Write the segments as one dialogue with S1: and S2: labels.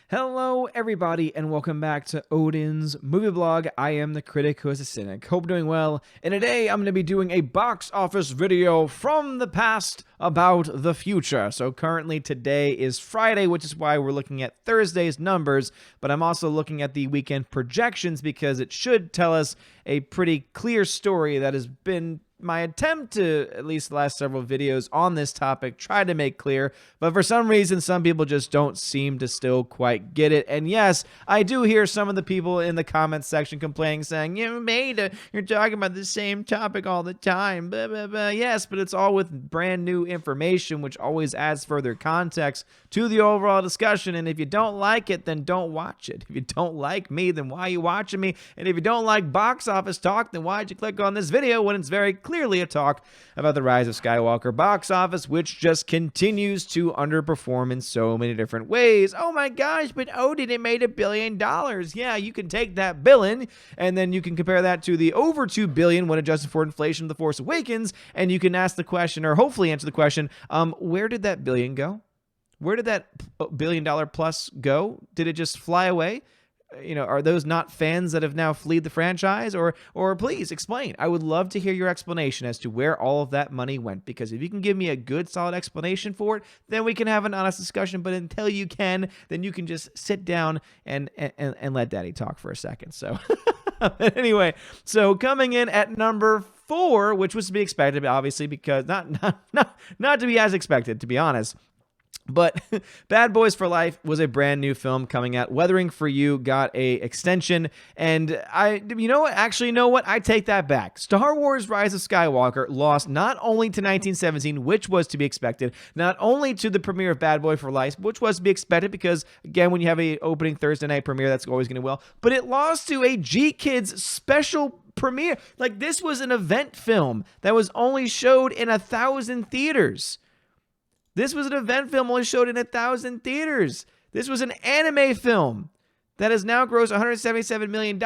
S1: Hello, everybody, and welcome back to Odin's movie blog. I am the critic who is a cynic. Hope doing well. And today I'm going to be doing a box office video from the past about the future. So currently today is Friday, which is why we're looking at Thursday's numbers. But I'm also looking at the weekend projections because it should tell us a pretty clear story that has been my attempt to, at least the last several videos on this topic, try to make clear, but for some reason, some people just don't seem to still quite get it. And yes, I do hear some of the people in the comments section complaining, saying, you're talking about the same topic all the time, blah, blah, blah. Yes, but it's all with brand new information, which always adds further context to the overall discussion. And if you don't like it, then don't watch it. If you don't like me, then why are you watching me? And if you don't like box office talk, then why'd you click on this video when it's very clearly a talk about the Rise of Skywalker box office, which just continues to underperform in so many different ways. Oh my gosh, but Odin, it made $1 billion. Yeah, you can take that billion, and then you can compare that to the over $2 billion when adjusted for inflation of The Force Awakens, and you can ask the question, or hopefully answer the question, where did that billion go? Where did that $1 billion plus go? Did it just fly away? Are those not fans that have now fled the franchise? Or please explain. I would love to hear your explanation as to where all of that money went, because if you can give me a good, solid explanation for it, then we can have an honest discussion. But until you can, then you can just sit down and let Daddy talk for a second. So anyway, so coming in at number 4, which was to be expected, obviously, because not to be as expected, to be honest. But Bad Boys for Life was a brand new film coming out. Weathering for You got a extension, and I take that back. Star Wars Rise of Skywalker lost not only to 1917, which was to be expected, not only to the premiere of Bad Boy for Life, which was to be expected because, again, when you have a opening Thursday night premiere, that's always going to well, but it lost to a G-Kids special premiere. Like, this was an event film that was only showed in 1,000 theaters. This was an event film only showed in 1,000 theaters. This was an anime film that has now grossed $177 million,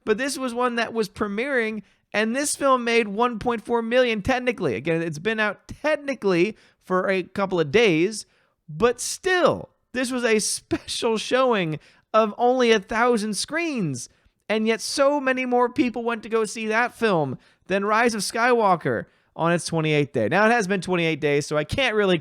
S1: but this was one that was premiering, and this film made $1.4 million technically. Again, it's been out technically for a couple of days, but still, this was a special showing of only 1,000 screens, and yet so many more people went to go see that film than Rise of Skywalker on its 28th day. Now, it has been 28 days, so I can't really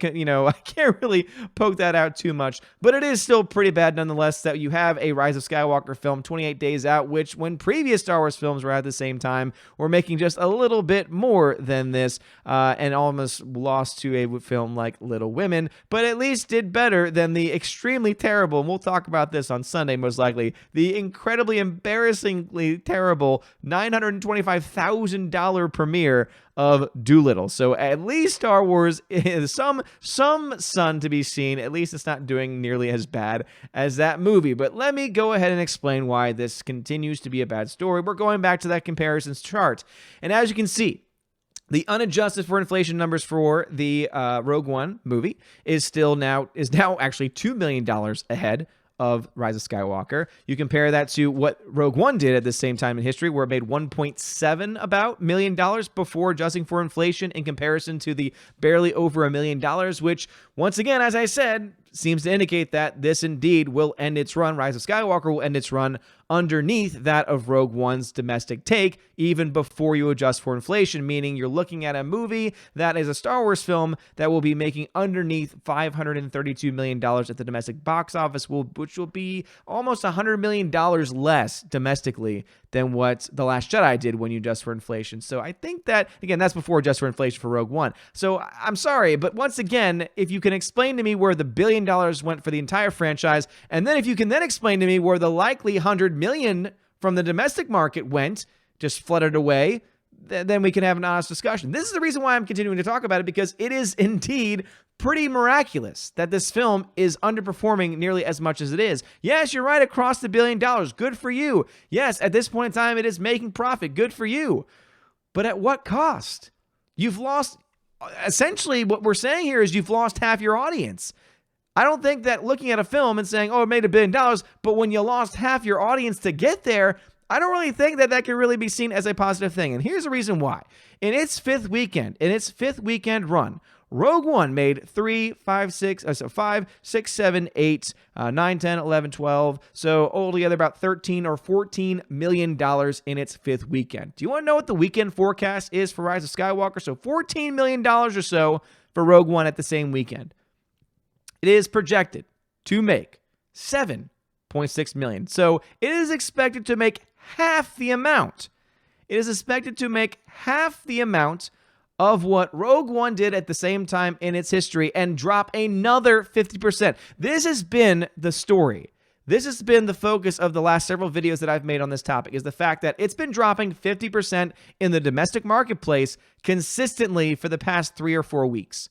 S1: poke that out too much, but it is still pretty bad nonetheless that you have a Rise of Skywalker film 28 days out, which when previous Star Wars films were at the same time, were making just a little bit more than this, and almost lost to a film like Little Women, but at least did better than the extremely terrible, and we'll talk about this on Sunday most likely, the incredibly embarrassingly terrible $925,000 premiere of Doolittle. So at least Star Wars is some sun to be seen. At least it's not doing nearly as bad as that movie. But let me go ahead and explain why this continues to be a bad story. We're going back to that comparisons chart. And as you can see, the unadjusted for inflation numbers for the Rogue One movie is now actually $2 million ahead of Rise of Skywalker. You compare that to what Rogue One did at the same time in history, where it made $1.7 million before adjusting for inflation, in comparison to the barely over $1 million, which, once again, as I said, seems to indicate that this indeed will end its run. Rise of Skywalker will end its run underneath that of Rogue One's domestic take, even before you adjust for inflation, meaning you're looking at a movie that is a Star Wars film that will be making underneath $532 million at the domestic box office, which will be almost $100 million less domestically than what The Last Jedi did when you adjust for inflation. So I think that, again, that's before adjust for inflation for Rogue One. So I'm sorry, but once again, if you can explain to me where the $1 billion went for the entire franchise, and then if you can then explain to me where the likely $100 million from the domestic market went, just flooded away, then we can have an honest discussion. This is the reason why I'm continuing to talk about it, because it is indeed pretty miraculous that this film is underperforming nearly as much as it is. Yes, you're right, across the $1 billion. Good for you. Yes, at this point in time, it is making profit. Good for you. But at what cost? You've lost, essentially what we're saying here is you've lost half your audience. I don't think that looking at a film and saying, oh, it made $1 billion, but when you lost half your audience to get there, I don't really think that can really be seen as a positive thing. And here's the reason why. In its fifth weekend run, Rogue One made 5, 6, 7, 8, 9, 10, 11, 12. So altogether about $13 or $14 million in its 5th weekend. Do you want to know what the weekend forecast is for Rise of Skywalker? So $14 million or so for Rogue One at the same weekend. It is projected to make $7.6 million. So it is expected to make half the amount. It is expected to make half the amount of what Rogue One did at the same time in its history and drop another 50%. This has been the story. This has been the focus of the last several videos that I've made on this topic, is the fact that it's been dropping 50% in the domestic marketplace consistently for the past 3 or 4 weeks.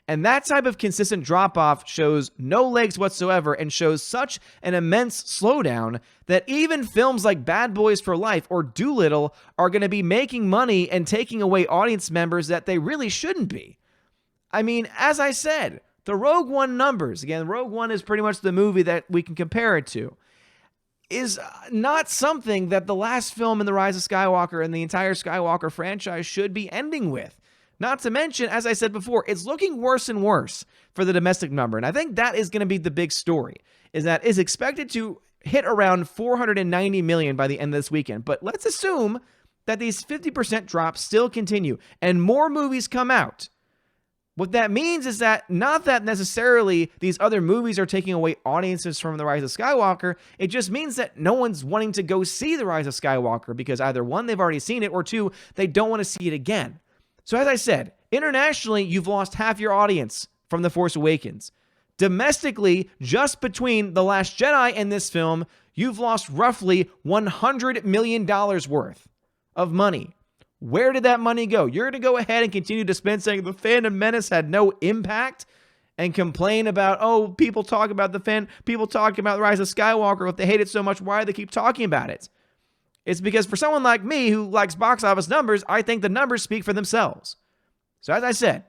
S1: And that type of consistent drop-off shows no legs whatsoever and shows such an immense slowdown that even films like Bad Boys for Life or Doolittle are going to be making money and taking away audience members that they really shouldn't be. I mean, as I said, the Rogue One numbers, again, Rogue One is pretty much the movie that we can compare it to, is not something that the last film in the Rise of Skywalker and the entire Skywalker franchise should be ending with. Not to mention, as I said before, it's looking worse and worse for the domestic number. And I think that is going to be the big story, is that it's expected to hit around 490 million by the end of this weekend. But let's assume that these 50% drops still continue and more movies come out. What that means is that not that necessarily these other movies are taking away audiences from The Rise of Skywalker. It just means that no one's wanting to go see The Rise of Skywalker because either one, they've already seen it, or two, they don't want to see it again. So as I said, internationally, you've lost half your audience from The Force Awakens. Domestically, just between The Last Jedi and this film, you've lost roughly $100 million worth of money. Where did that money go? You're going to go ahead and continue to spend saying the Phantom Menace had no impact and complain about, oh, people talk about The Rise of Skywalker. If they hate it so much, why do they keep talking about it? It's because for someone like me who likes box office numbers, I think the numbers speak for themselves. So as I said,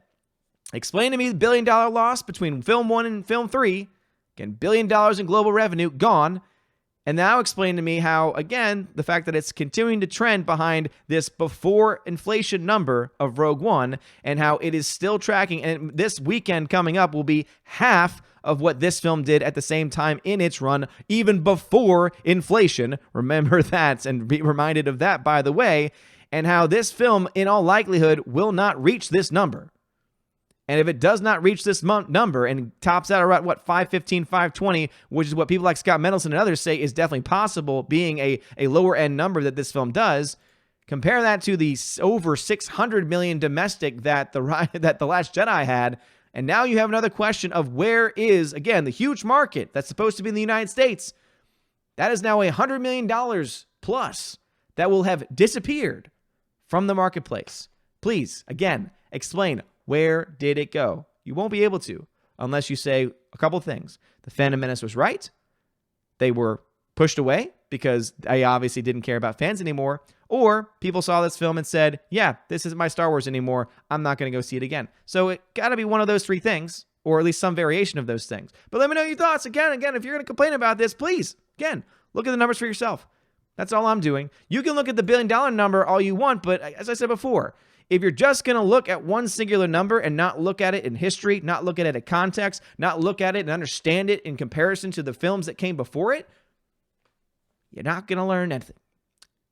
S1: explain to me the $1 billion loss between film 1 and film 3. Again, $1 billion in global revenue, gone. And now explain to me how, again, the fact that it's continuing to trend behind this before inflation number of Rogue One and how it is still tracking. And this weekend coming up will be half of what this film did at the same time in its run, even before inflation. Remember that and be reminded of that, by the way, and how this film, in all likelihood, will not reach this number. And if it does not reach this number and tops out around, what, 515, 520, which is what people like Scott Mendelson and others say is definitely possible, being a lower end number that this film does, compare that to the over 600 million domestic that the Last Jedi had. And now you have another question of where is, again, the huge market that's supposed to be in the United States. That is now $100 million plus that will have disappeared from the marketplace. Please, again, explain, where did it go? You won't be able to unless you say a couple things. The Phantom Menace was right. They were pushed away because they obviously didn't care about fans anymore. Or people saw this film and said, yeah, this isn't my Star Wars anymore. I'm not going to go see it again. So it got to be one of those three things, or at least some variation of those things. But let me know your thoughts. Again, if you're going to complain about this, please, again, look at the numbers for yourself. That's all I'm doing. You can look at the $1 billion number all you want, but as I said before, if you're just going to look at one singular number and not look at it in history, not look at it in context, not look at it and understand it in comparison to the films that came before it, you're not going to learn anything.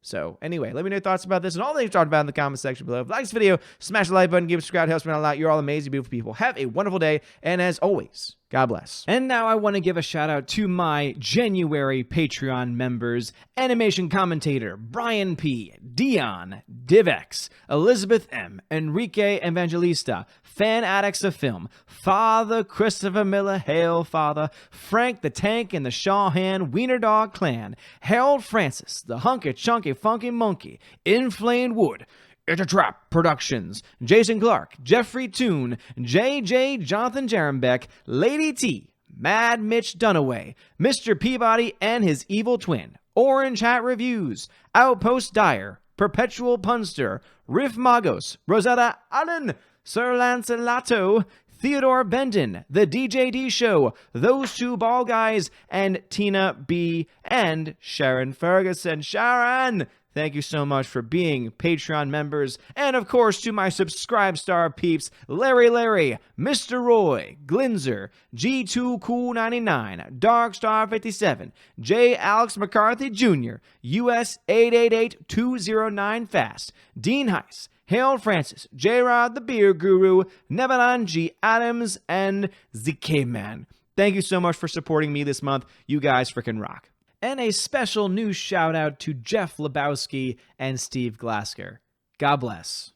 S1: So anyway, let me know your thoughts about this and all that you've talked about in the comment section below. If you like this video, smash the like button, give it a subscribe, helps me out a lot. You're all amazing, beautiful people. Have a wonderful day, and as always, God bless. And now I want to give a shout out to my January Patreon members: animation commentator Brian P, Dion, Divex, Elizabeth M, Enrique Evangelista, Fan Addicts of Film, Father Christopher Miller, Hail Father, Frank the Tank and the Shawhan Wiener Dog Clan, Harold Francis, the Hunky Chunky Funky Monkey, Inflamed Wood, It's a Trap Productions, Jason Clark, Jeffrey Toon, JJ Jonathan Jerembeck, Lady T, Mad Mitch Dunaway, Mr. Peabody and his evil twin, Orange Hat Reviews, Outpost Dyer, Perpetual Punster, Riff Magos, Rosetta Allen, Sir Lanceloto, Theodore Bendon, The DJD Show, Those Two Ball Guys, and Tina B, and Sharon Ferguson. Sharon, Thank you so much for being Patreon members. And of course, to my Subscribe Star peeps, Larry, Mr. Roy, Glinzer, G2Cool99, Darkstar57, J. Alex McCarthy Jr., US 888209 Fast, Dean Heiss, Harold Francis, J-Rod the Beer Guru, Nebalan G. Adams, and ZK-Man. Thank you so much for supporting me this month. You guys freaking rock. And a special news shout out to Jeff Lebowski and Steve Glasker. God bless.